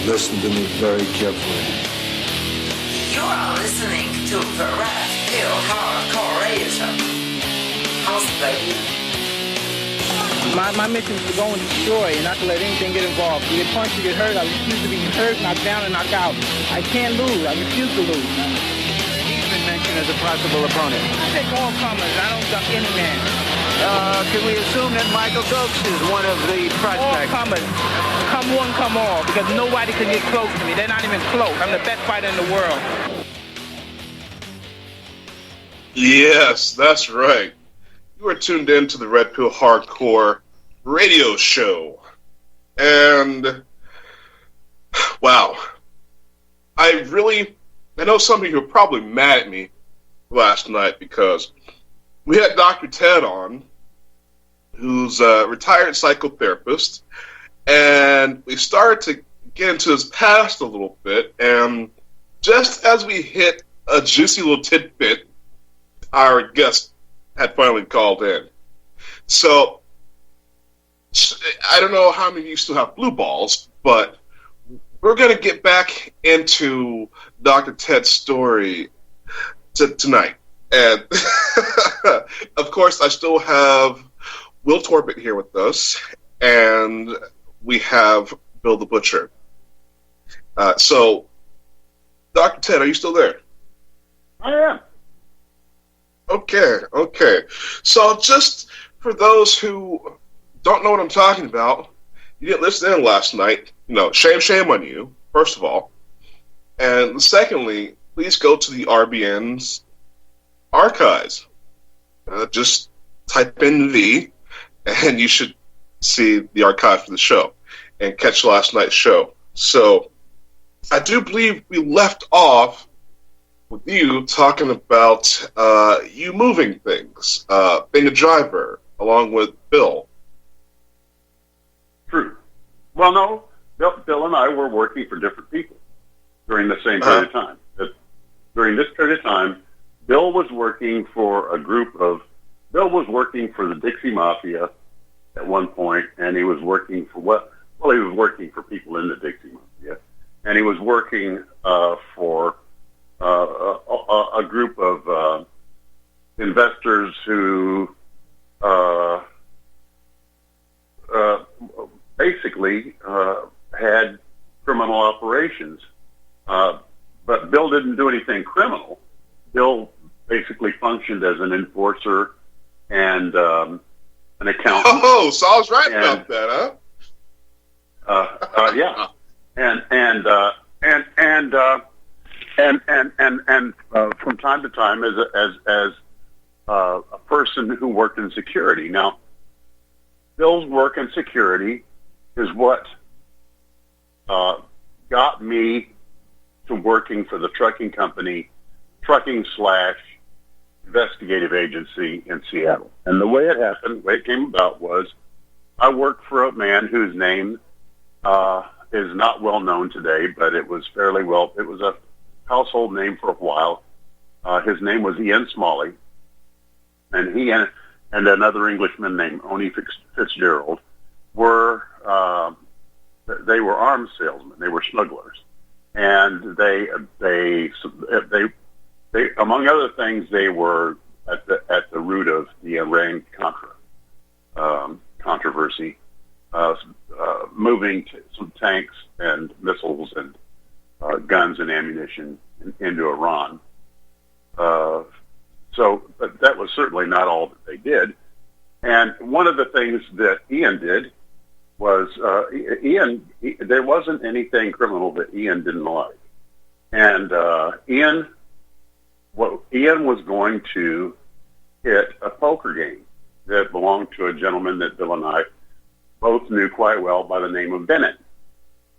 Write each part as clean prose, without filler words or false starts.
Listen to me very carefully. You are listening to the Red Pill Hardcore Radio Show. How's baby? My mission is to go and destroy and not to let anything get involved. You get punched, you get hurt. I refuse to be hurt, knocked down, and knocked out. I can't lose. I refuse to lose. He's been mentioned as a possible opponent. I take all comers. I don't duck any man. Can we assume that Michael Stokes is one of the All prospects? comers. Come one, come all. Because nobody can get close to me. They're not even close. I'm the best fighter in the world. Yes, that's right. You are tuned in to the Red Pill Hardcore Radio Show. And, wow. I know some of you are probably mad at me last night because we had Dr. Ted on, who's a retired psychotherapist, and we started to get into his past a little bit, and just as we hit a juicy little tidbit, our guest had finally called in. So, I don't know how many of you still have blue balls, but we're going to get back into Dr. Ted's story tonight. And, of course, I still have Will Torbett here with us, and we have Bill the Butcher. So, Dr. Ted, are you still there? I am. Okay. So just for those who don't know what I'm talking about, you didn't listen in last night, shame on you, first of all. And secondly, please go to the RBN's archives. Just type in V, and you should see the archive for the show and catch last night's show. So I do believe we left off with you talking about you moving things, being a driver, along with Bill. True. Well, no, Bill and I were working for different people during the same period of time. During this period of time, Bill was working for Bill was working for the Dixie Mafia at one point, and he was working for he was working for people in the Dixie Mafia, and he was working for a group of investors who basically had criminal operations. But Bill didn't do anything criminal. Bill basically functioned as an enforcer and an accountant. Oh, so I was right about that, huh? Yeah. And from time to time as a person who worked in security. Now, Bill's work in security is what got me to working for the trucking company, trucking/investigative agency in Seattle. And the way it happened, the way it came about was I worked for a man whose name is not well known today, but it was it was a household name for a while. His name was Ian Smalley, and he and another Englishman named Oni Fitzgerald were arms salesmen. They were smugglers, and they among other things, they were at the root of the Iran-Contra controversy, moving some tanks and missiles and guns and ammunition into Iran. But that was certainly not all that they did. And one of the things that Ian did was there wasn't anything criminal that Ian didn't like. And Ian was going to hit a poker game that belonged to a gentleman that Bill and I both knew quite well by the name of Bennett.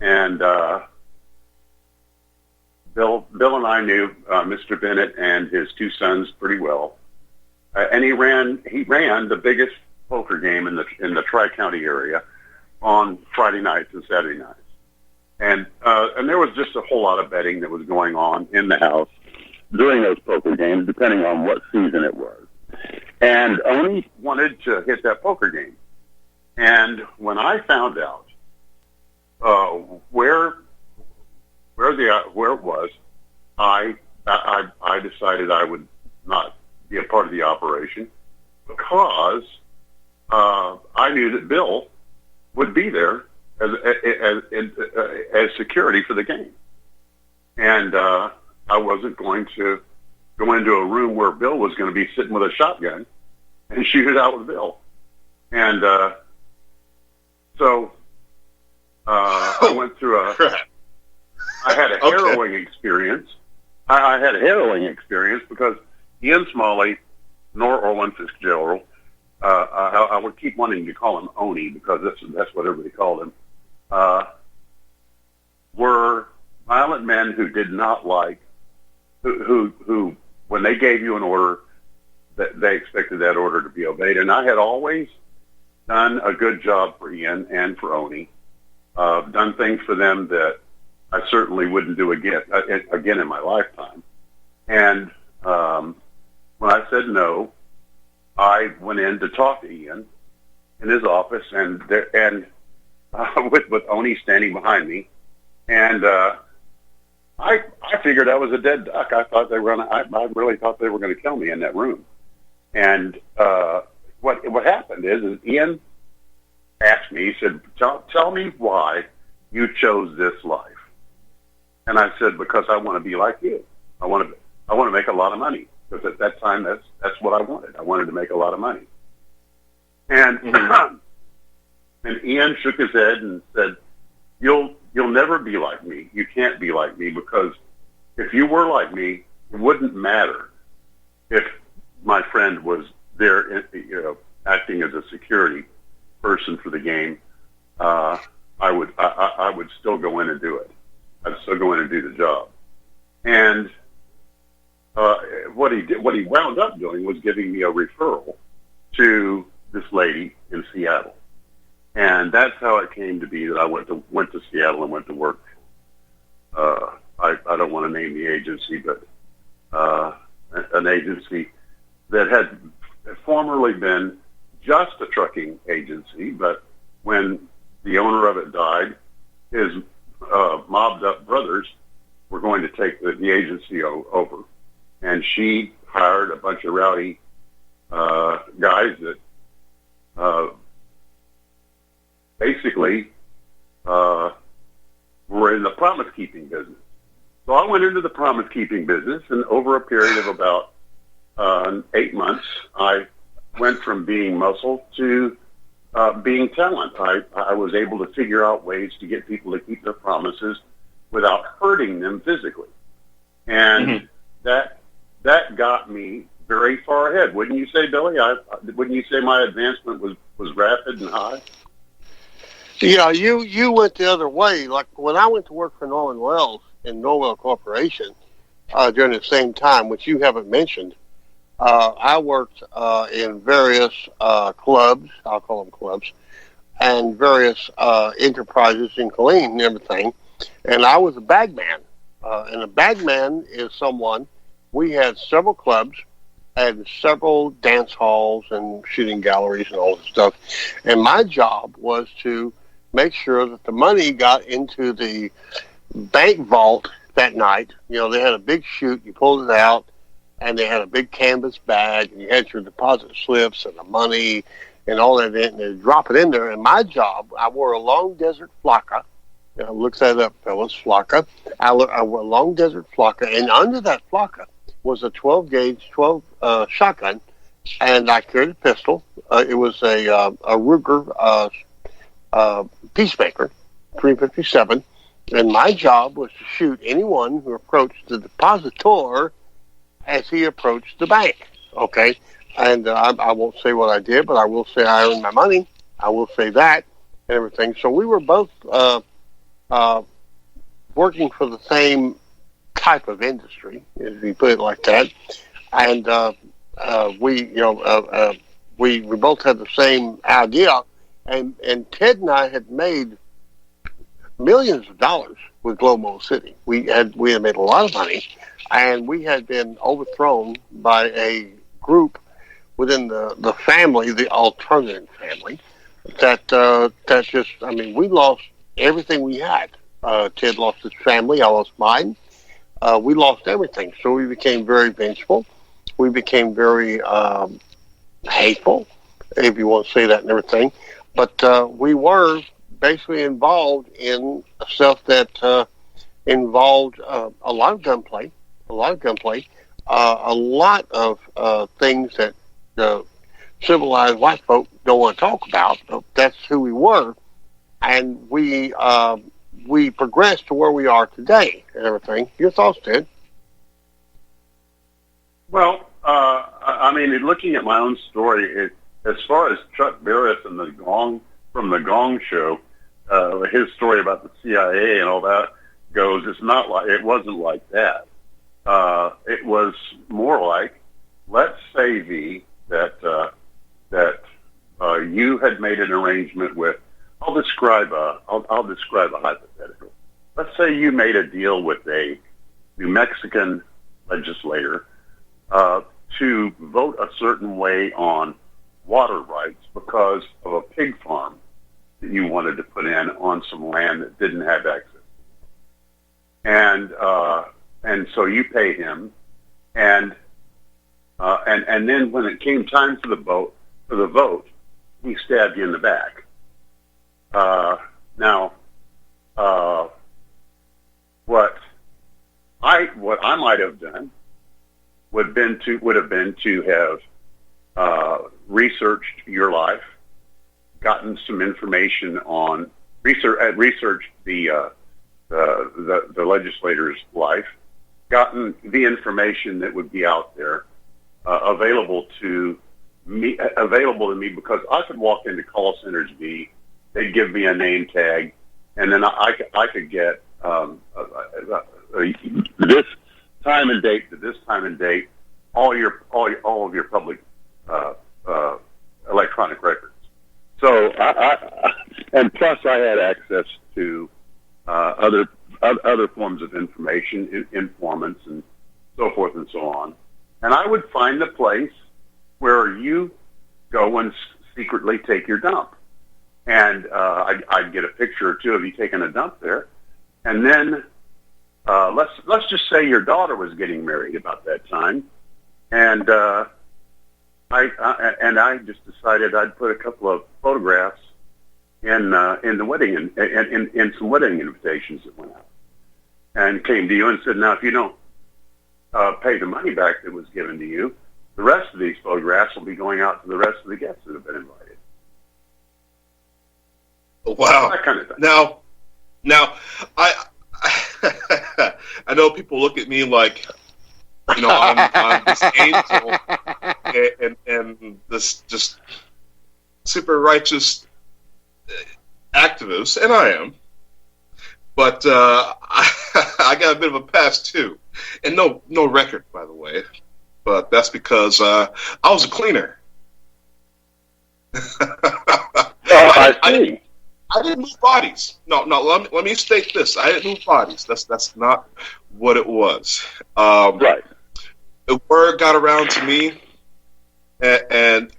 And Bill and I knew Mr. Bennett and his two sons pretty well, and he ran the biggest poker game in the Tri-County area on Friday nights and Saturday nights, and there was just a whole lot of betting that was going on in the house during those poker games, depending on what season it was. And Oni wanted to hit that poker game, and when I found out where where it was, I decided I would not be a part of the operation because I knew that Bill would be there as security for the game, and I wasn't going to go into a room where Bill was going to be sitting with a shotgun and shoot it out with Bill, and so I went through I had a harrowing experience. I had a harrowing experience because Ian Smalley nor Orlin Fitzgerald, I would keep wanting to call him Oni because that's what everybody called him, were violent men who did not like, who when they gave you an order, that they expected that order to be obeyed. And I had always done a good job for Ian and for Oni, done things for them that I certainly wouldn't do again in my lifetime. And when I said no, I went in to talk to Ian in his office, and with Oni standing behind me, and I figured I was a dead duck. I thought they were I really thought they were going to kill me in that room. And what happened is Ian asked me. He said, "Tell me why you chose this life." And I said, "Because I want to be like you. I want to make a lot of money." Because at that time, that's what I wanted. I wanted to make a lot of money. And and Ian shook his head and said, "You'll never be like me. You can't be like me, because if you were like me, it wouldn't matter if my friend was there, acting as a security person for the game. I would still go in and do it. I'd still go in and do the job." And what he wound up doing was giving me a referral to this lady in Seattle, and that's how it came to be that I went to Seattle and went to work. I don't want to name the agency, but an agency that had formerly been just a trucking agency, but when the owner of it died, his mobbed up brothers were going to take the agency over. And she hired a bunch of rowdy guys that basically were in the promise-keeping business. So I went into the promise-keeping business, and over a period of about 8 months, I went from being muscle to being talent. I was able to figure out ways to get people to keep their promises without hurting them physically. And that got me very far ahead. Wouldn't you say, Billy? Wouldn't you say my advancement was rapid and high? Yeah, you went the other way. Like when I went to work for Norman Wells in Norwell Corporation during the same time, which you haven't mentioned, I worked in various clubs, I'll call them clubs, and various enterprises in Killeen and everything. And I was a bagman. And a bagman is someone, we had several clubs and several dance halls and shooting galleries and all this stuff. And my job was to make sure that the money got into the bank vault that night. You know, they had a big chute, you pulled it out, and they had a big canvas bag, and you had your deposit slips and the money and all that, and they'd drop it in there. And my job, I wore a long desert flakka. Look that up, fellas, flakka. I wore a long desert flakka, and under that flakka was a 12-gauge shotgun, and I carried a pistol. It was a Ruger Peacemaker 357, and my job was to shoot anyone who approached the depositor as he approached the bank. Okay, and I won't say what I did, but I will say I earned my money. I will say that and everything. So we were both working for the same type of industry, if you put it like that, and we both had the same idea, and Ted and I had made millions of dollars with Global City. We had made a lot of money, and we had been overthrown by a group within the family, the alternative family, that just, I mean, we lost everything we had. Ted lost his family. I lost mine. We lost everything. So we became very vengeful. We became very hateful, if you want to say that and everything. But we were basically involved in stuff that involved a lot of gunplay, a lot of things that the civilized white folk don't want to talk about. But that's who we were, and we progressed to where we are today and everything. Your thoughts, Ted? Well, I mean, looking at my own story, as far as Chuck Barris and the Gong Show, his story about the CIA and all that goes, it wasn't like that. It was more like, let's say, that you had made an arrangement with. I'll describe a hypothetical. Let's say you made a deal with a New Mexican legislator to vote a certain way on water rights because of a pig farm that you wanted to put in on some land that didn't have access. And so you pay him, and then when it came time for the vote, he stabbed you in the back. What I might have done would have been to have researched your life, gotten some information on researched the legislator's life, gotten the information that would be out there available to me because I could walk into call centers B, they'd give me a name tag, and then I could get this time and date to this time and date all of your public electronic records. So and plus I had access to other forms of information, informants and so forth and so on. And I would find the place where you go and secretly take your dump. And I'd get a picture or two of you taking a dump there. And then let's just say your daughter was getting married about that time. And I just decided I'd put a couple of photographs in the wedding in some wedding invitations that went out, and came to you and said, now if you don't pay the money back that was given to you, the rest of these photographs will be going out to the rest of the guests that have been invited. Wow. That kind of thing. Now, I know people look at me like, I'm this angel and this just super righteous activist, and I am. But I got a bit of a past too, and no record, by the way. But that's because I was a cleaner. I see. I didn't move bodies. No. Let me state this: I didn't move bodies. That's not what it was. Right. The word got around to me, and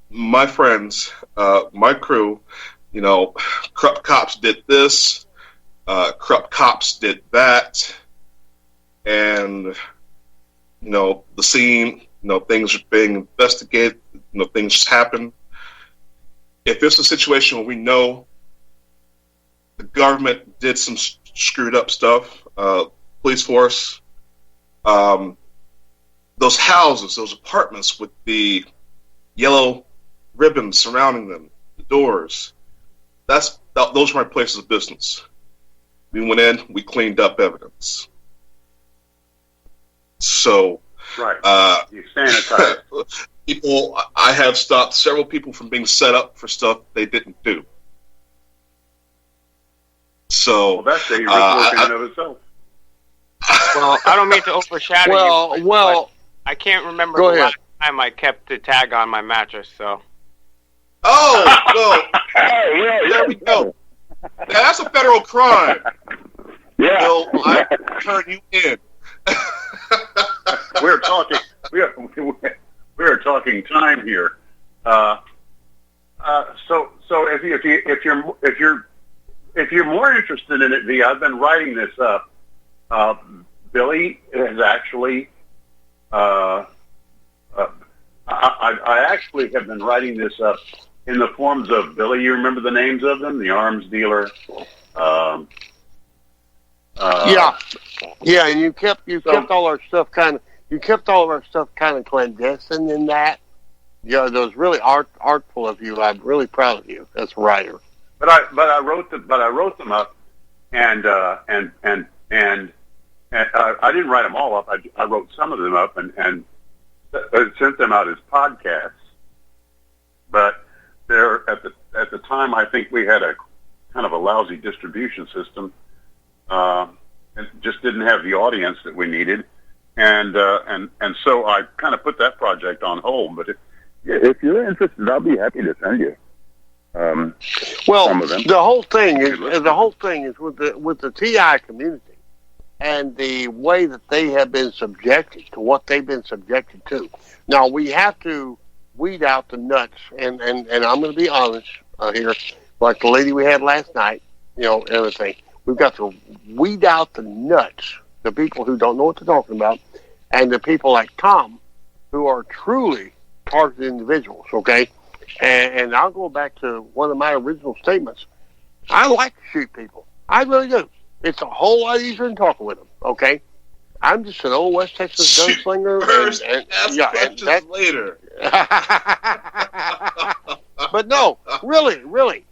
my friends, my crew. Corrupt cops did this. Corrupt cops did that, and the scene. Things are being investigated. Things just happen. If it's a situation where we know the government did some screwed up stuff, police force, those houses, those apartments with the yellow ribbons surrounding them, the doors, those were my places of business. We went in, we cleaned up evidence. So, right. You sanitize. I have stopped several people from being set up for stuff they didn't do. So that's a report in and of itself. Well, I don't mean to overshadow you. Well, I can't remember go the ahead. last time I kept the tag on my mattress. So. Oh no! There we go. Now, that's a federal crime. Yeah. So I turn you in. We're talking. We're talking time here. So if if you're more interested in it, V, I've been writing this up. Billy has actually, I actually have been writing this up in the forms of Billy. You remember the names of them? The arms dealer. Yeah, and you kept all our stuff kind of clandestine in that. Yeah, that was really artful of you. I'm really proud of you as a writer. But I wrote them up, and I didn't write them all up. I wrote some of them up and sent them out as podcasts. But they're at the time, I think we had a kind of a lousy distribution system, and just didn't have the audience that we needed, and so I kind of put that project on hold. But if you're interested, I'll be happy to send you. Some of them. the whole thing is with the TI community and the way that they have been subjected to what they've been subjected to. Now we have to weed out the nuts, and I'm going to be honest here, like the lady we had last night, everything. We've got to weed out the nuts, the people who don't know what they're talking about, and the people like Tom, who are truly targeted individuals, okay? And I'll go back to one of my original statements. I like to shoot people. I really do. It's a whole lot easier than talking with them, okay? I'm just an old West Texas gunslinger. First, ask questions later. But no, really,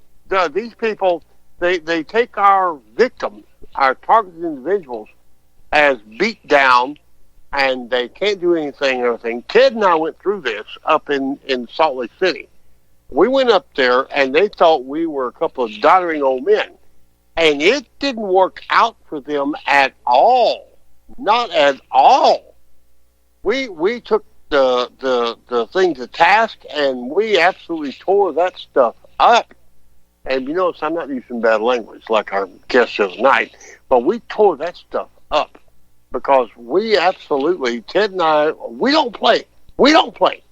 these people, they take our victims, our targeted individuals, as beat down, and they can't do anything and everything. Ted and I went through this up in Salt Lake City. We went up there, and they thought we were a couple of doddering old men. And it didn't work out for them at all. Not at all. We took the thing to task, and we absolutely tore that stuff up. And you notice I'm not using bad language like our guest the other night, but we tore that stuff up because we absolutely, Ted and I, we don't play. We don't play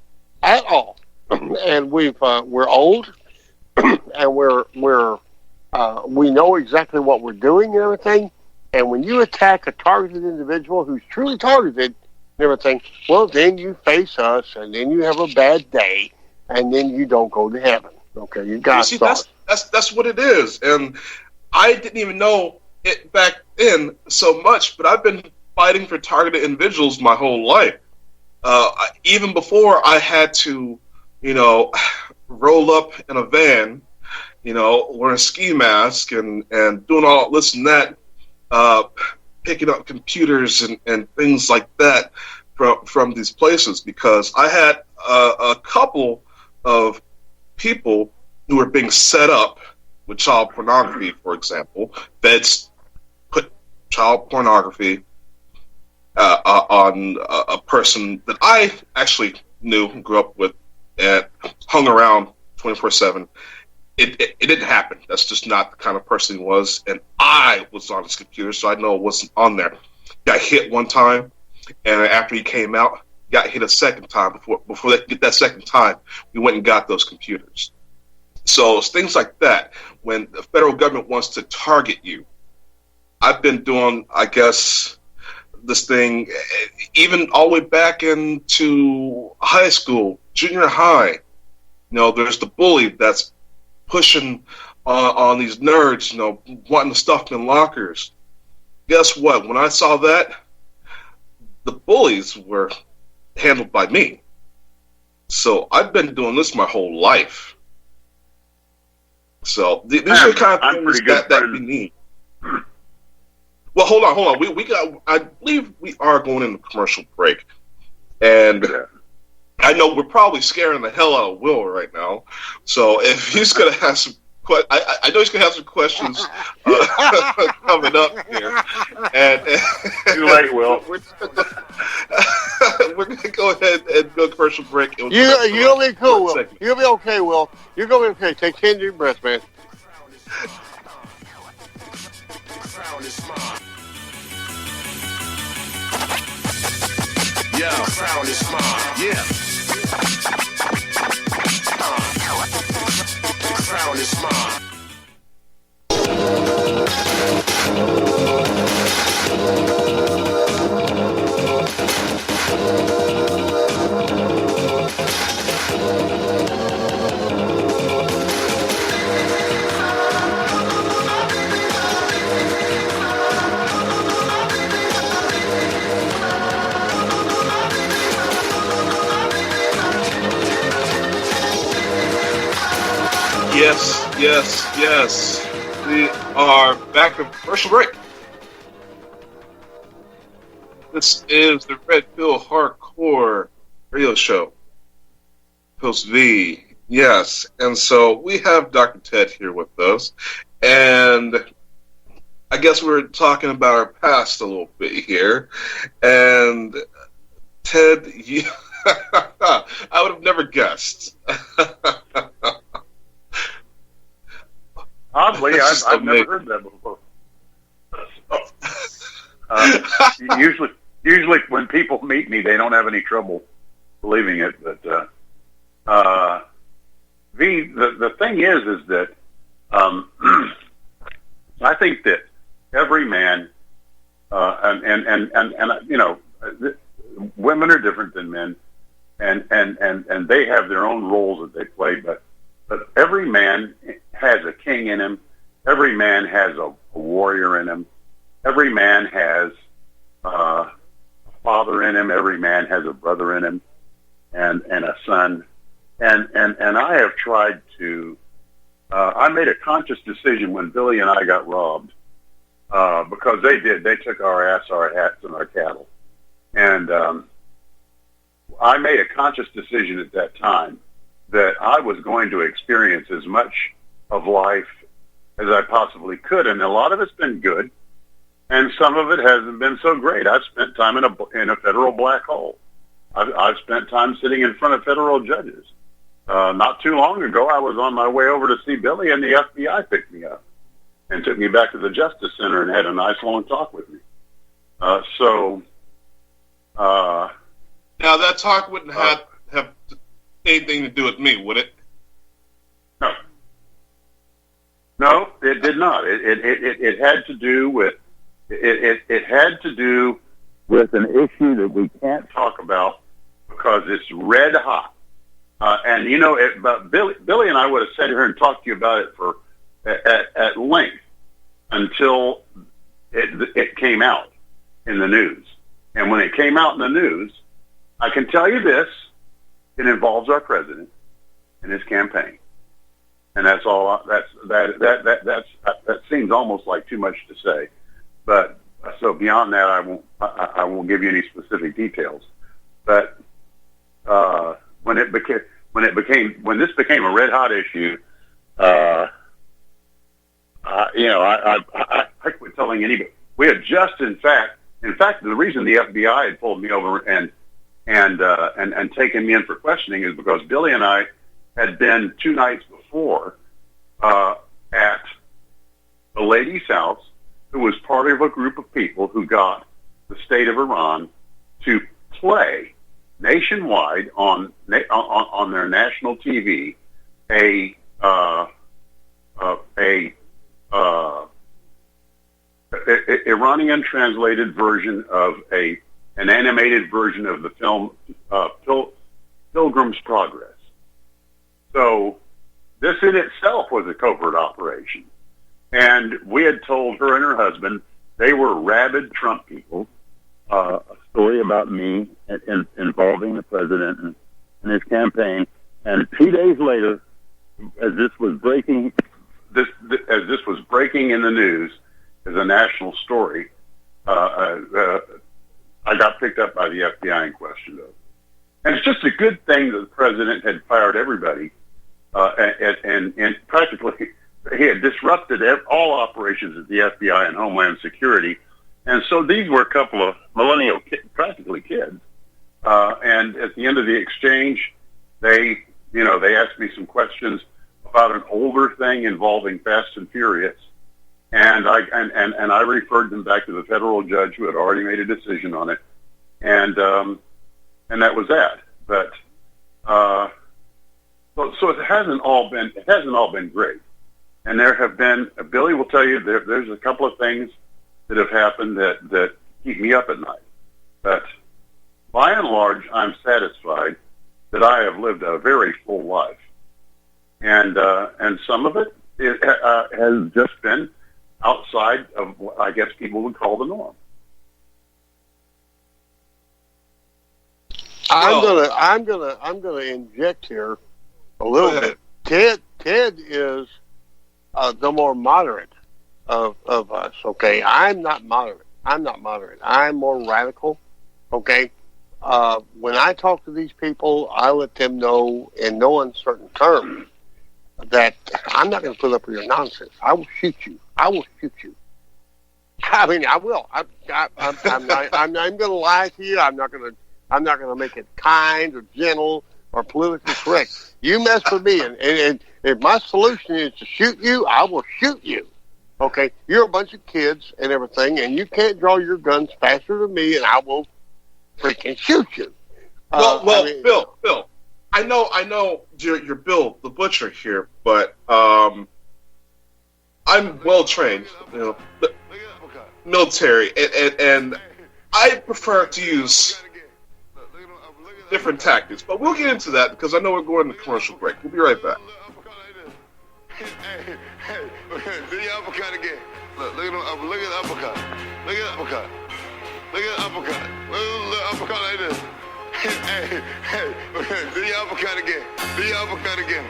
at all. And we're old, and we know exactly what we're doing and everything. And when you attack a targeted individual who's truly targeted and everything, well, then you face us, and then you have a bad day, and then you don't go to heaven. Okay, you got see, that's what it is. And I didn't even know it back then so much, but I've been fighting for targeted individuals my whole life. Even before I had to, roll up in a van, wearing a ski mask and doing all this and that, picking up computers and things like that from these places, because I had a couple of people who were being set up with child pornography, for example. Feds put child pornography on a person that I actually knew, grew up with, and hung around 24/7. It didn't happen. That's just not the kind of person he was. And I was on his computer, so I know it wasn't on there. Got hit one time, and after he came out, got hit a second time. Before that second time, we went and got those computers. So it's things like that. When the federal government wants to target you, I've been doing, I guess, this thing even all the way back into high school, junior high. There's the bully that's pushing on these nerds, wanting to stuff them in lockers. Guess what? When I saw that, the bullies were handled by me. So I've been doing this my whole life. So these are the kind of things that we need. Well, hold on. We got. I believe we are going into commercial break, and I know we're probably scaring the hell out of Will right now. So if he's going to have some, I know he's going to have some questions coming up here. And too late, Will. We're going to go ahead and go commercial break. You'll be cool, Will. You'll be okay, Will. You're going to be okay. Take 10 deep breaths, man. Yeah, crown is mine. Yeah. Crown is mine. Yes. We are back from commercial break. This is the Red Pill Hardcore Radio Show. Post V. Yes. And so we have Dr. Ted here with us. And I guess we're talking about our past a little bit here. And Ted, you, I would have never guessed. Oddly, I've never heard that before. Usually when people meet me, they don't have any trouble believing it. But the thing is that I think that every man and you know, women are different than men, and they have their own roles that they play. But every man has a king in him. Every man has a warrior in him. Every man has a father in him. Every man has a brother in him, and a son. And I have tried to. I made a conscious decision when Billy and I got robbed, because they did. They took our ass, our hats, and our cattle. And I made a conscious decision at that time that I was going to experience as much of life as I possibly could. And a lot of it's been good, and some of it hasn't been so great. I've spent time in a federal black hole. I've spent time sitting in front of federal judges. Not too long ago, I was on my way over to see Billy, and the FBI picked me up and took me back to the Justice Center and had a nice long talk with me. Now, that talk wouldn't have anything to do with me, would it? No, it did not. It had to do with it had to do with an issue that we can't talk about because it's red hot. And you know, but Billy and I would have sat here and talked to you about it at length until it came out in the news. And when it came out in the news, I can tell you this: it involves our president and his campaign. And that's all. That seems almost like too much to say, but so beyond that, I won't give you any specific details. But when this became a red hot issue, I quit telling anybody. We had just, in fact, the reason the FBI had pulled me over and taken me in for questioning is because Billy and I had been 2 nights before at a lady's house who was part of a group of people who got the state of Iran to play nationwide on their national TV a Iranian translated version of an animated version of the film Pilgrim's Progress. So this in itself was a covert operation. And we had told her and her husband they were rabid Trump people, a story about me involving the president and his campaign. And 2 days later, as this was breaking in the news as a national story, I got picked up by the FBI and questioned. And it's just a good thing that the president had fired everybody, and practically he had disrupted all operations at the FBI and Homeland Security. And so these were a couple of millennial practically kids. And at the end of the exchange, they asked me some questions about an older thing involving Fast and Furious. And I referred them back to the federal judge who had already made a decision on it. And that was that. But, so it hasn't all been great. And there have been, Billy will tell you, there's a couple of things that have happened that keep me up at night. But by and large, I'm satisfied that I have lived a very full life. And some of it has just been outside of what I guess people would call the norm. I'm gonna inject here a little bit. Ted is the more moderate of us. Okay, I'm not moderate. I'm more radical. Okay, when I talk to these people, I let them know in no uncertain terms that I'm not going to put up with your nonsense. I will shoot you. I mean, I will. I'm not going to lie to you. I'm not going to make it kind or gentle or politically correct. You mess with me, and if my solution is to shoot you, I will shoot you. Okay, you're a bunch of kids and everything, and you can't draw your guns faster than me, and I will freaking shoot you. Bill, I know you're Bill the Butcher here, but I'm well trained, military, and I prefer to use different tactics. But we'll get into that because I know we're going to commercial break. We'll be right back. Hey, do the uppercut again. Look at the uppercut. Look at the uppercut. Look at the uppercut. Look at the uppercut like this. Hey, do the uppercut again. Do the uppercut again.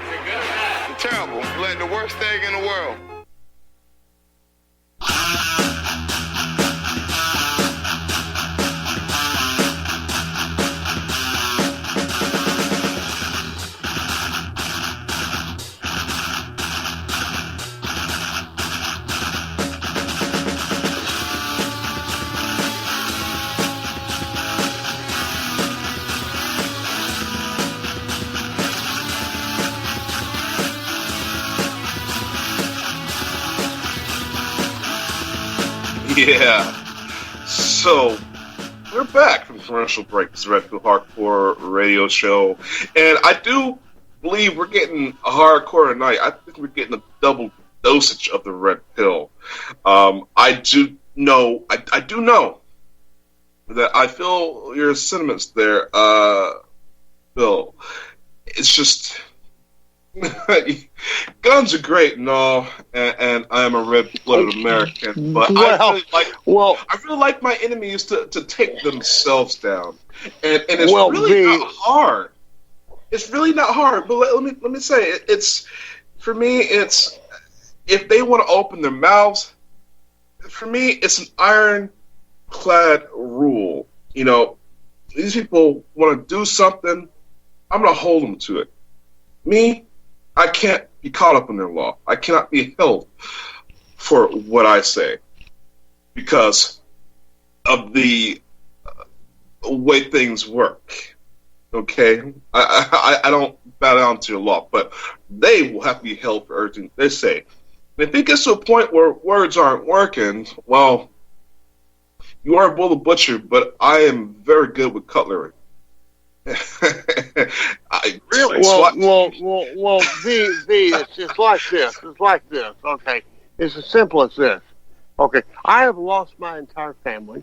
Terrible. Like the worst thing in the world. Yeah. So we're back from commercial break. This is Red Pill Hardcore Radio Show, and I do believe we're getting a hardcore tonight. I think we're getting a double dosage of the Red Pill. I do know that I feel your sentiments there, Bill. It's just guns are great and all, and I am a red-blooded American, but I really like my enemies to take themselves down, and it's really not hard. It's really not hard. But let me say it's for me. It's if they want to open their mouths, for me, it's an ironclad rule. These people want to do something, I'm going to hold them to it. Me, I can't be caught up in their law. I cannot be held for what I say because of the way things work. Okay? I don't bow down to your law, but they will have to be held for everything they say. And if it gets to a point where words aren't working, well, you are Bill the Butcher, but I am very good with cutlery. Really? Well, it's like this. It's like this. Okay, it's as simple as this. Okay, I have lost my entire family,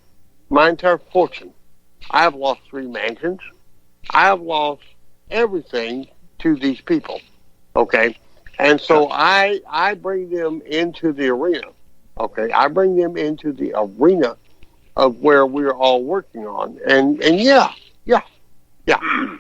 my entire fortune. I have lost 3 mansions. I have lost everything to these people. Okay, and so I bring them into the arena. Okay, I bring them into the arena of where we're all working on, and yeah. And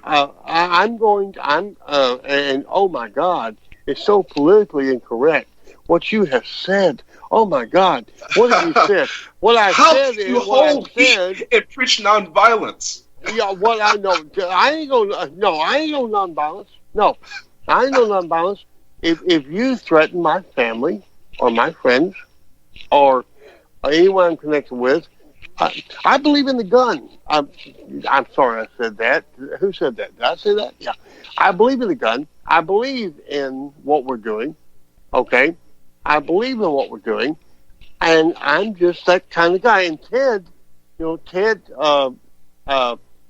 oh my God, it's so politically incorrect. What you have said, oh my God, what have you said? What I said is what I said. And preach nonviolence. Yeah, what I know, I ain't no nonviolence. No, I ain't no nonviolence. If you threaten my family or my friends or anyone I'm connected with, I believe in the gun. I'm sorry I said that. Who said that? Did I say that? Yeah. I believe in the gun. I believe in what we're doing. Okay? I believe in what we're doing. And I'm just that kind of guy. And Ted,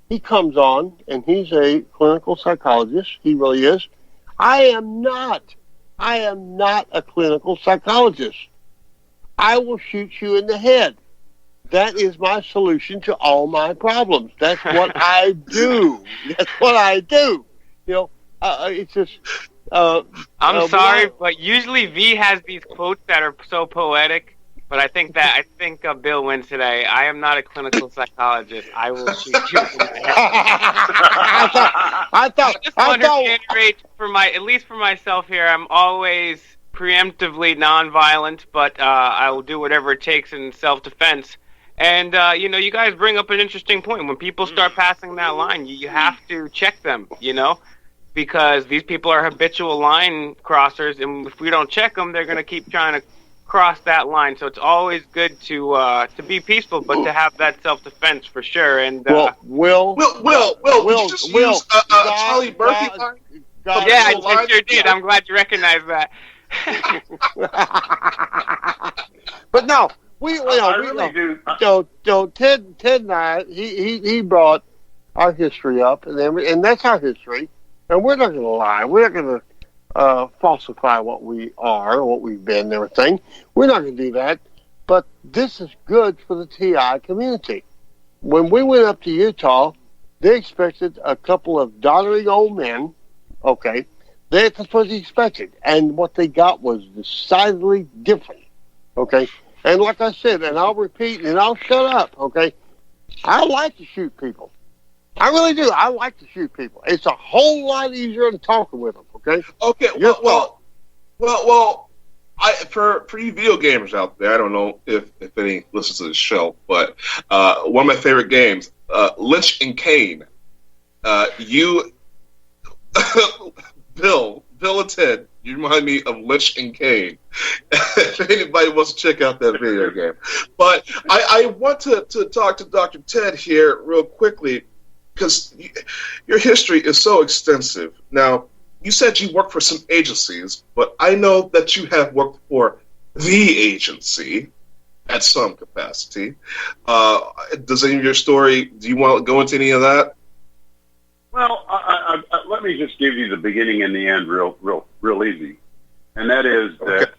he comes on, and he's a clinical psychologist. He really is. I am not a clinical psychologist. I will shoot you in the head. That is my solution to all my problems. That's what I do. That's what I do. It's just. I'm sorry, but usually V has these quotes that are so poetic. But I think Bill wins today. I am not a clinical psychologist. I will shoot you. I thought. At least for myself here, I'm always preemptively nonviolent, but I will do whatever it takes in self-defense. And, you guys bring up an interesting point. When people start passing that line, you have to check them, because these people are habitual line crossers, and if we don't check them, they're going to keep trying to cross that line. So it's always good to be peaceful, but to have that self-defense for sure. And Will, did you just use Charlie Murphy line? Yeah, I sure did. I'm glad you recognized that. But no, Ted and I, he brought our history up, and that's our history, and we're not going to lie. We're not going to falsify what we are, what we've been, and everything. We're not going to do that. But this is good for the TI community. When we went up to Utah, they expected a couple of doddering old men. Okay, that's what they expected, and what they got was decidedly different. Okay. And like I said, and I'll repeat, and I'll shut up, okay? I like to shoot people. I really do. I like to shoot people. It's a whole lot easier than talking with them, okay? Okay, well, for you video gamers out there, I don't know if any listens to this show, but one of my favorite games, Lynch and Kane. You, Bill and Ted, you remind me of Lynch and Kane. If anybody wants to check out that video game. But I want to talk to Dr. Ted here real quickly, because your history is so extensive. Now, you said you worked for some agencies, but I know that you have worked for the agency at some capacity. Does any of your story, do you want to go into any of that? Well, let me just give you the beginning and the end real easy. And that is that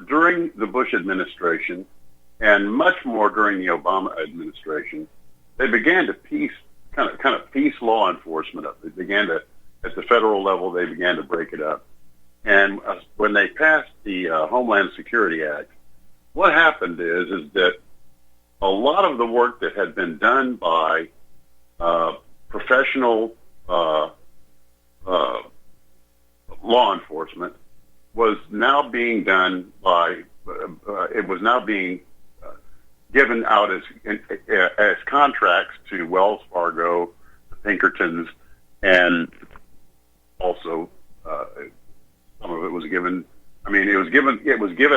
during the Bush administration, and much more during the Obama administration, they began to kind of piece law enforcement up. They began to, at the federal level, they began to break it up. And when they passed the Homeland Security Act, what happened is that a lot of the work that had been done by professional law enforcement was now being done by, it was now being given out as contracts to Wells Fargo, the Pinkertons, and also some of it was given. I mean, it was given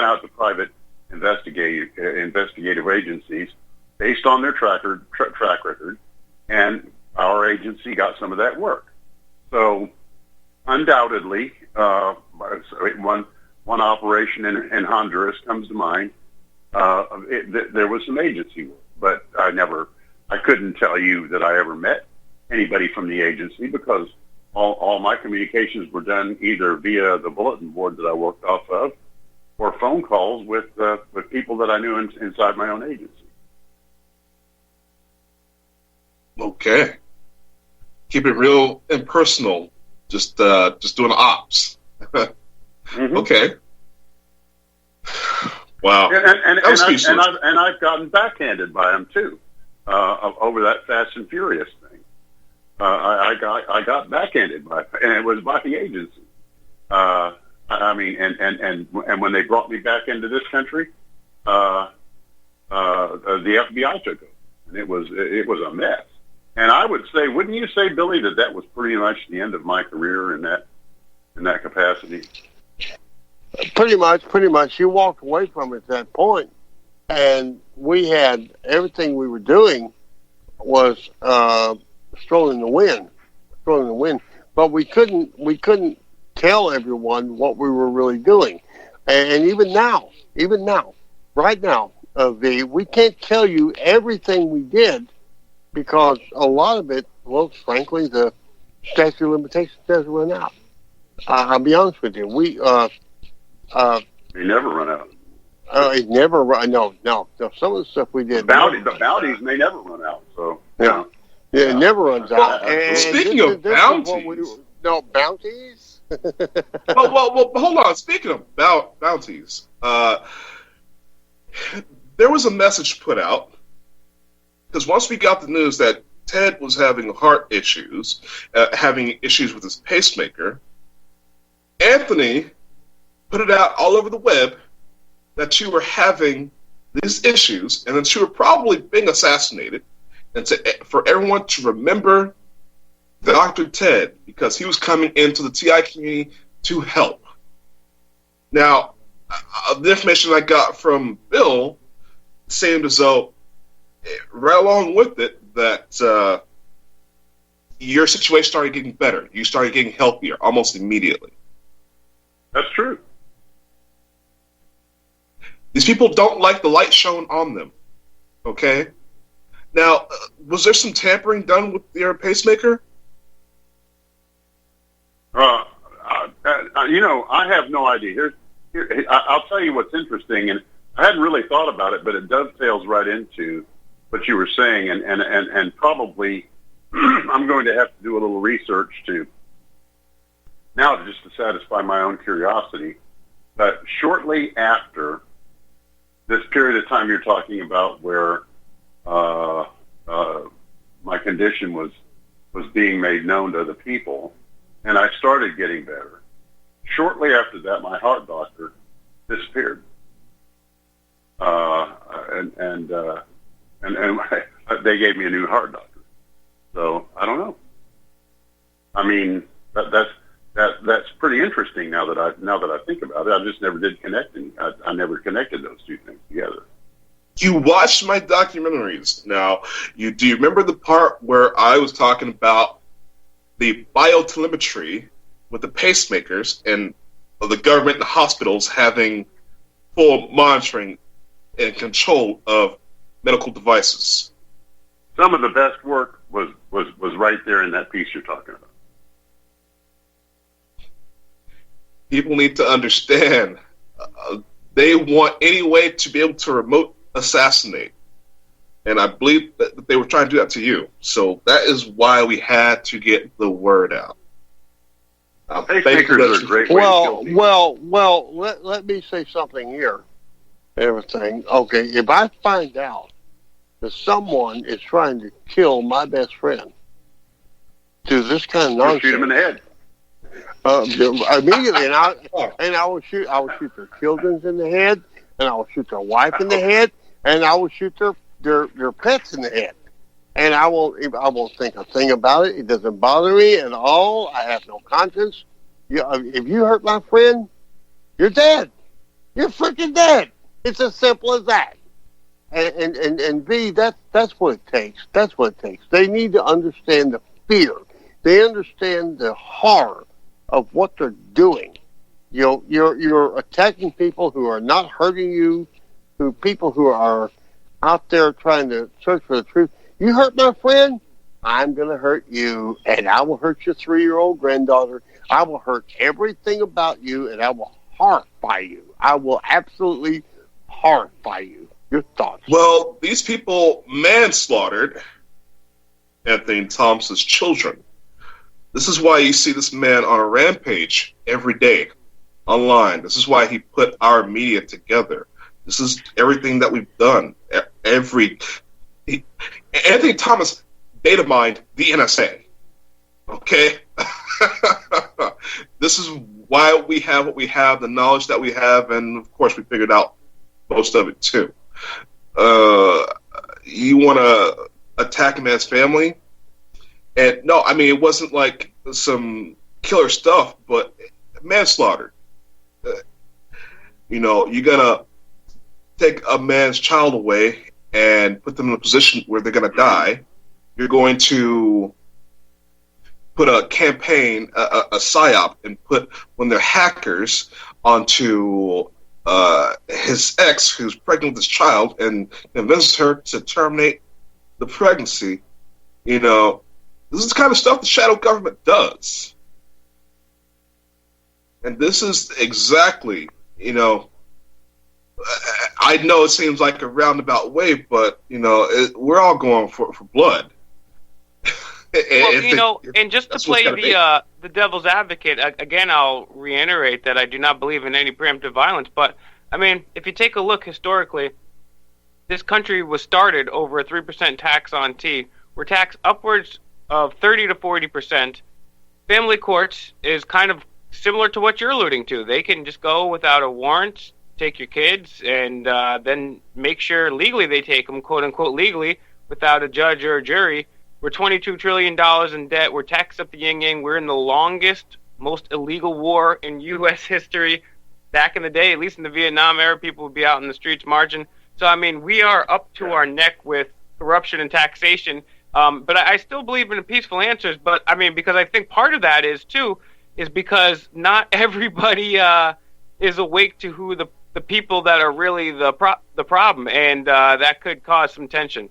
out to private investigative agencies based on their track record, and our agency got some of that work. So, undoubtedly, one operation in Honduras comes to mind. There was some agency work, but I couldn't tell you that I ever met anybody from the agency, because all my communications were done either via the bulletin board that I worked off of, or phone calls with people that I knew inside my own agency. Okay. Keep it real impersonal. Just doing ops. Mm-hmm. Okay. Wow. And I've gotten backhanded by them too, over that Fast and Furious thing. I got backhanded by, and it was by the agency. I mean, and when they brought me back into this country, the FBI took it, and it was a mess. And I would say, wouldn't you say, Billy, that was pretty much the end of my career in that capacity? Pretty much. You walked away from it at that point, and we had everything we were doing was strolling the wind. But we couldn't tell everyone what we were really doing, and even now, right now, we can't tell you everything we did, because a lot of it, well, frankly, the statute of limitations doesn't run out. I'll be honest with you. They never run out. It never run. No. Some of the stuff we did. The bounties may never run out. So yeah, it never runs out. And speaking of bounties, bounties. well, hold on. Speaking of bounties, there was a message put out, because once we got the news that Ted was having heart issues, having issues with his pacemaker, Anthony put it out all over the web that you were having these issues and that you were probably being assassinated, and for everyone to remember Dr. Ted because he was coming into the TI community to help. Now, the information I got from Bill seemed as though, right along with it, that your situation started getting better. You started getting healthier almost immediately. That's true. These people don't like the light shown on them. Okay? Now, was there some tampering done with your pacemaker? I have no idea. I'll tell you what's interesting, and I hadn't really thought about it, but it dovetails right into what you were saying, and probably I'm going to have to do a little research to satisfy my own curiosity. But shortly after this period of time you're talking about, where my condition was being made known to other people, and I started getting better. Shortly after that, my heart doctor disappeared, and they gave me a new heart doctor. So I don't know. I mean, that's pretty interesting now that I think about it. I just never did connect, and I never connected those two things together. You watched my documentaries. Now, do you remember the part where I was talking about the biotelemetry with the pacemakers and the government and the hospitals having full monitoring and control of medical devices? Some of the best work was right there in that piece you're talking about. People need to understand they want any way to be able to remote assassinate. And I believe that they were trying to do that to you. So that is why we had to get the word out. Pacemakers are a great way to kill people. Well, let me say something here. Everything. Okay, if I find out that someone is trying to kill my best friend through this kind of nonsense, shoot him in the head. Immediately, and I will shoot their children in the head, and I will shoot their wife in the head, and I will shoot their pets in the head. And I won't think a thing about it. It doesn't bother me at all. I have no conscience. If you hurt my friend, you're dead. You're freaking dead. It's as simple as that. And B, that's what it takes. That's what it takes. They need to understand the fear. They understand the horror of what they're doing. You're attacking people who are not hurting you, people who are out there trying to search for the truth. You hurt my friend, I'm going to hurt you, and I will hurt your 3-year-old granddaughter. I will hurt everything about you, and I will horrify you. I will absolutely horrify you. Your thoughts? Well, these people manslaughtered Anthony Thompson's children. This is why you see this man on a rampage every day online. This is why he put our media together. This is everything that we've done. Anthony Thomas data mined the NSA. Okay? This is why we have what we have, the knowledge that we have, and of course we figured out most of it too. You want to attack a man's family? And no, I mean, it wasn't like some killer stuff, but manslaughter. You're going to take a man's child away and put them in a position where they're going to die. You're going to put a campaign, a psyop, and put when they're hackers onto his ex who's pregnant with his child and convinces her to terminate the pregnancy. This is the kind of stuff the shadow government does. And this is exactly, I know it seems like a roundabout way, but, we're all going for blood. And just to play the devil's advocate, again, I'll reiterate that I do not believe in any preemptive violence. But, I mean, if you take a look historically, this country was started over a 3% tax on tea. We're taxed upwards of 30 to 40%. Family courts is kind of similar to what you're alluding to. They can just go without a warrant, take your kids, and then make sure legally they take them, quote unquote legally, without a judge or a jury. We're $22 trillion in debt. We're taxed up the yin-yang. We're in the longest, most illegal war in U.S. history. Back in the day, at least in the Vietnam era, people would be out in the streets marching. So, I mean, we are up to our neck with corruption and taxation. But I still believe in peaceful answers. But, I mean, because I think part of that is because not everybody is awake to who the people that are really the problem, and that could cause some tension.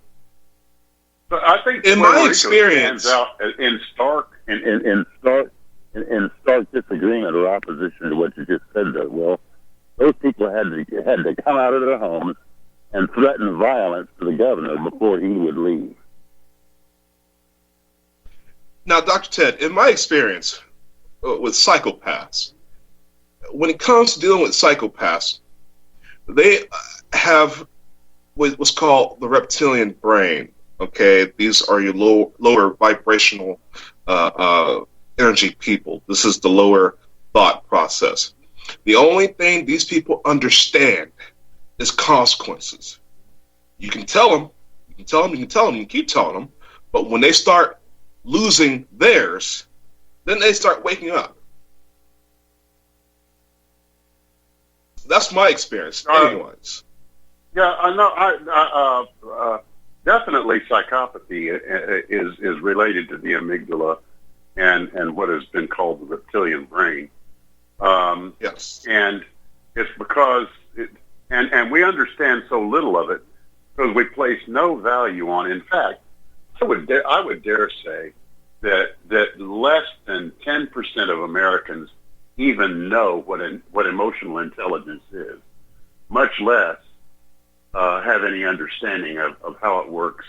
But I think in Puerto my Rico experience, stands out in stark disagreement or opposition to what you just said there. Well, those people had to come out of their homes and threaten violence to the governor before he would leave. Now, Dr. Ted, in my experience with psychopaths, when it comes to dealing with psychopaths, they have what's called the reptilian brain. Okay, these are your lower vibrational energy people. This is the lower thought process. The only thing these people understand is consequences. You can tell them, you can keep telling them, but when they start losing theirs, then they start waking up. That's my experience, anyways. Yeah, I know. Definitely, psychopathy is related to the amygdala and what has been called the reptilian brain. Yes. And it's because and we understand so little of it because we place no value on. In fact, I would dare say that less than 10% of Americans even know what emotional intelligence is, much less have any understanding of how it works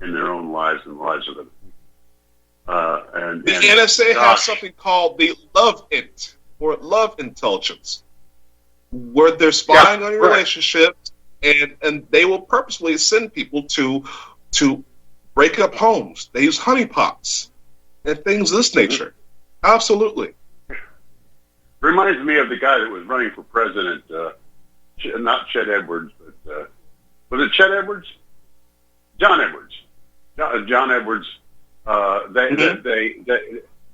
in their own lives and the lives of them. The NSA has something called the love int, or love intelligence, where they're spying on your relationships, and they will purposely send people to break up homes. They use honeypots and things of this nature. Absolutely. Reminds me of the guy that was running for president, not Chet Edwards, but was it Chet Edwards? John Edwards. John Edwards.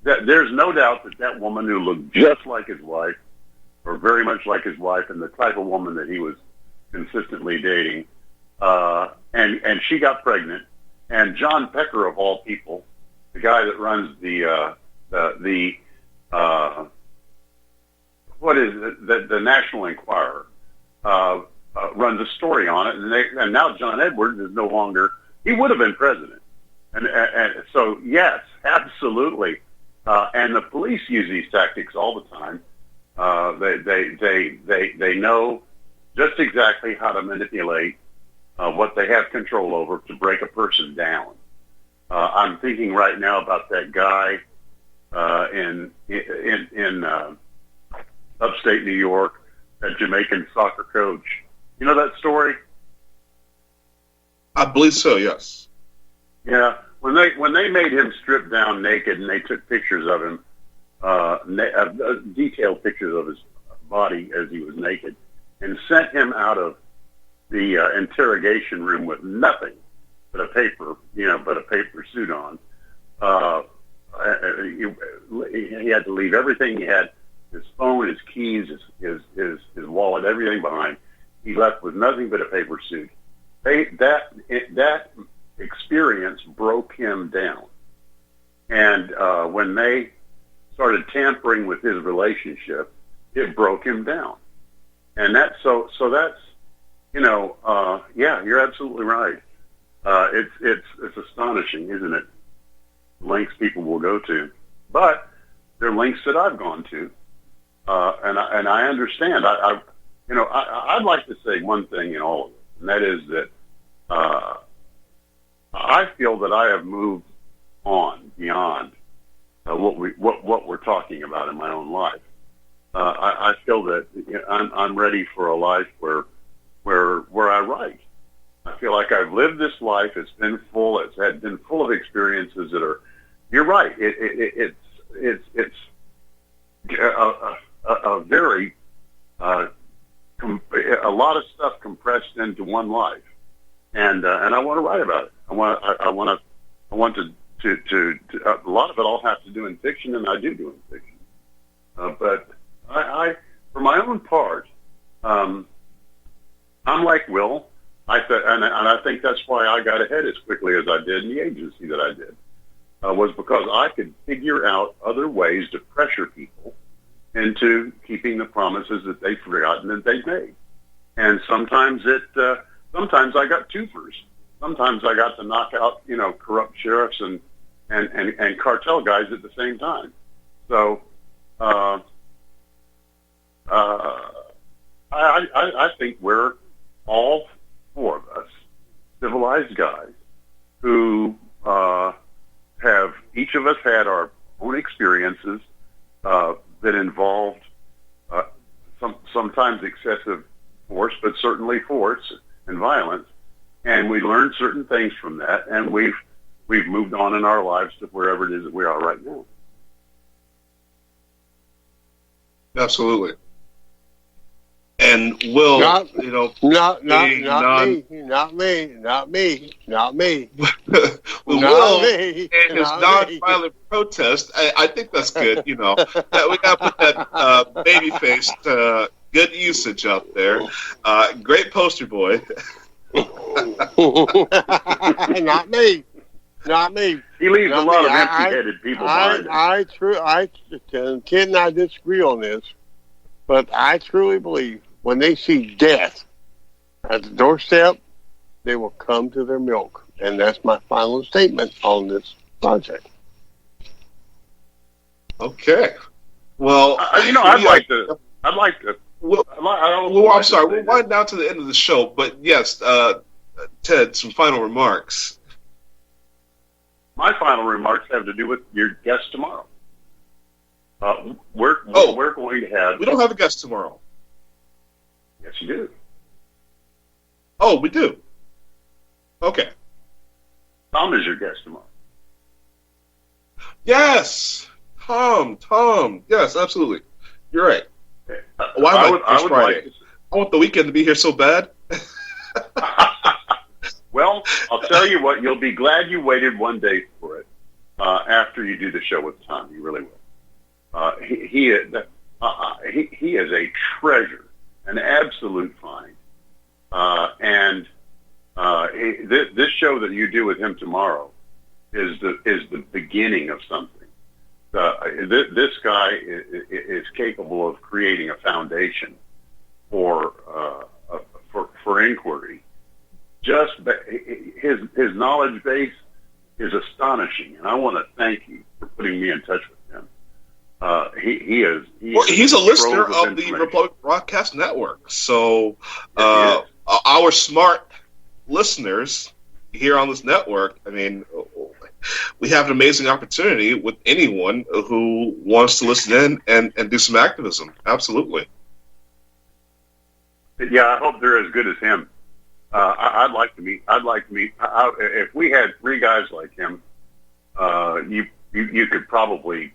There's no doubt that woman who looked just like his wife, or very much like his wife, and the type of woman that he was consistently dating, and she got pregnant, and John Pecker, of all people, the guy that runs the National Enquirer, runs a story on it, and now John Edwards is no longer. He would have been president, and so yes, absolutely. And the police use these tactics all the time. They know just exactly how to manipulate what they have control over to break a person down. I'm thinking right now about that guy in upstate New York, that Jamaican soccer coach. You know that story? I believe so. Yes. Yeah. When they made him strip down naked and they took pictures of him, detailed pictures of his body as he was naked, and sent him out of the interrogation room with nothing but a paper suit on. He had to leave everything he had, his phone, his keys, his wallet, everything behind. He left with nothing but a paper suit. That experience broke him down. And when they started tampering with his relationship, it broke him down. And that's so that's, yeah, you're absolutely right. It's astonishing, isn't it? Lengths people will go to, but they're lengths that I've gone to, and I understand. I'd like to say one thing in all of it, and that is that I feel that I have moved on beyond what we're talking about in my own life. I feel that I'm ready for a life where I write. I feel like I've lived this life. It's been full. It's been full of experiences that are. You're right. It's a very a lot of stuff compressed into one life, and I want to write about it. I want to a lot of it all has to do in fiction, and I do in fiction. But I, for my own part, I'm like Will. I think that's why I got ahead as quickly as I did in the agency that I did, was because I could figure out other ways to pressure people into keeping the promises that they've forgotten that they've made. And sometimes sometimes I got twofers. Sometimes I got to knock out, corrupt sheriffs and cartel guys at the same time. So, I think we're all four of us civilized guys who have each of us had our own experiences that involved sometimes excessive force, but certainly force and violence, and we learned certain things from that, and we've moved on in our lives to wherever it is that we are right now. Absolutely. And Will, not me. Will and his nonviolent protest. I think that's good. That we got to put that baby-faced good usage out there. Great poster boy. Not me. He leaves a lot of empty-headed people behind. Ken and I disagree on this, but I truly believe when they see death at the doorstep, they will come to their milk. And that's my final statement on this project. Okay. Well, I'd like to. Well, I'm sorry. We'll wind down to the end of the show, but yes, Ted, some final remarks. My final remarks have to do with your guest tomorrow. We're going to have. We don't have a guest tomorrow. Yes, you do. Oh, we do. Okay. Tom is your guest tomorrow. Yes, Tom. Yes, absolutely. You're right. Why I Friday? I want the weekend to be here so bad. Well, I'll tell you what. You'll be glad you waited one day for it. After you do the show with Tom, you really will. He is a treasure, an absolute find. This show that you do with him tomorrow is the beginning of something. This guy is capable of creating a foundation for inquiry. Just his knowledge base is astonishing, and I want to thank you for putting me in touch with him. He's a listener of the Republic Broadcast Network, so our smart listeners here on this network, I mean, we have an amazing opportunity with anyone who wants to listen in and do some activism. Absolutely. Yeah, I hope they're as good as him. I'd like to meet. If we had three guys like him, you could probably.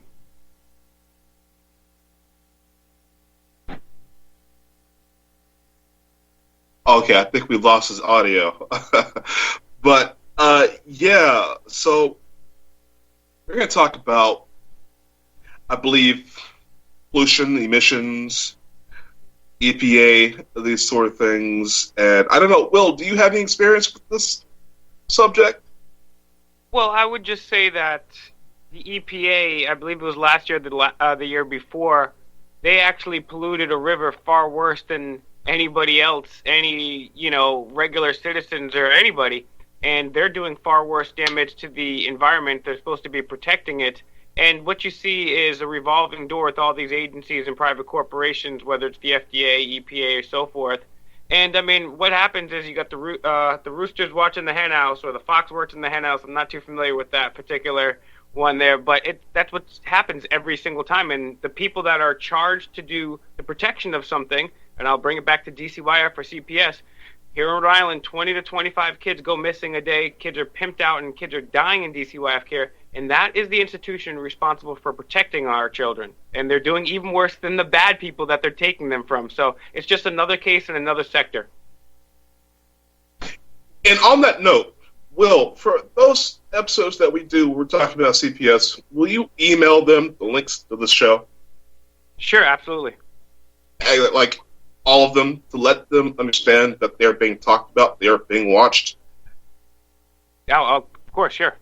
Okay, I think we lost his audio. But, yeah, so we're going to talk about, I believe, pollution, emissions, EPA, these sort of things. And I don't know, Will, do you have any experience with this subject? Well, I would just say that the EPA, I believe it was last year, the year before, they actually polluted a river far worse than anybody else, any, regular citizens or anybody, and they're doing far worse damage to the environment. They're supposed to be protecting it, and what you see is a revolving door with all these agencies and private corporations, whether it's the FDA, EPA, or so forth. And I mean, what happens is you got the roosters watching the hen house, or the fox watching the hen house. I'm not too familiar with that particular one there, but that's what happens every single time. And the people that are charged to do the protection of something, and I'll bring it back to DCYF or CPS, here in Rhode Island, 20 to 25 kids go missing a day. Kids are pimped out and kids are dying in DCYF care And that is the institution responsible for protecting our children. And they're doing even worse than the bad people that they're taking them from. So it's just another case in another sector. And on that note, Will, for those episodes that we do, we're talking about CPS, will you email them the links to the show? Sure, absolutely. Like all of them, to let them understand that they're being talked about, they're being watched? Yeah, of course, sure.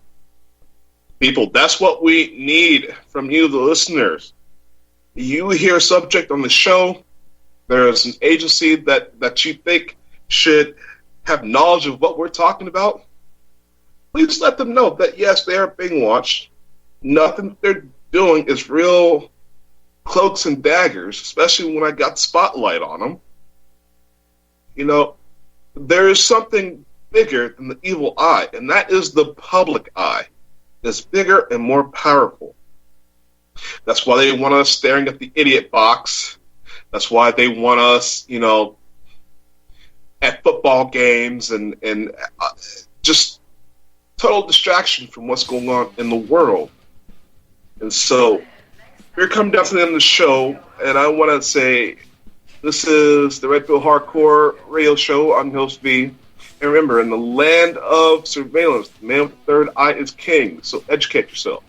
People, that's what we need from you, the listeners. You hear a subject on the show, there's an agency that you think should have knowledge of what we're talking about, please let them know that, yes, they are being watched. Nothing they're doing is real cloaks and daggers, especially when I got the spotlight on them. You know, there is something bigger than the evil eye, and that is the public eye. It's bigger and more powerful. That's why they want us staring at the idiot box. That's why they want us, you know, at football games and just total distraction from what's going on in the world. And so we're coming down to the end of the show, and I want to say this is the Red Pill Hardcore Radio Show. I'm host V. And remember, in the land of surveillance, the man with the third eye is king. So educate yourself.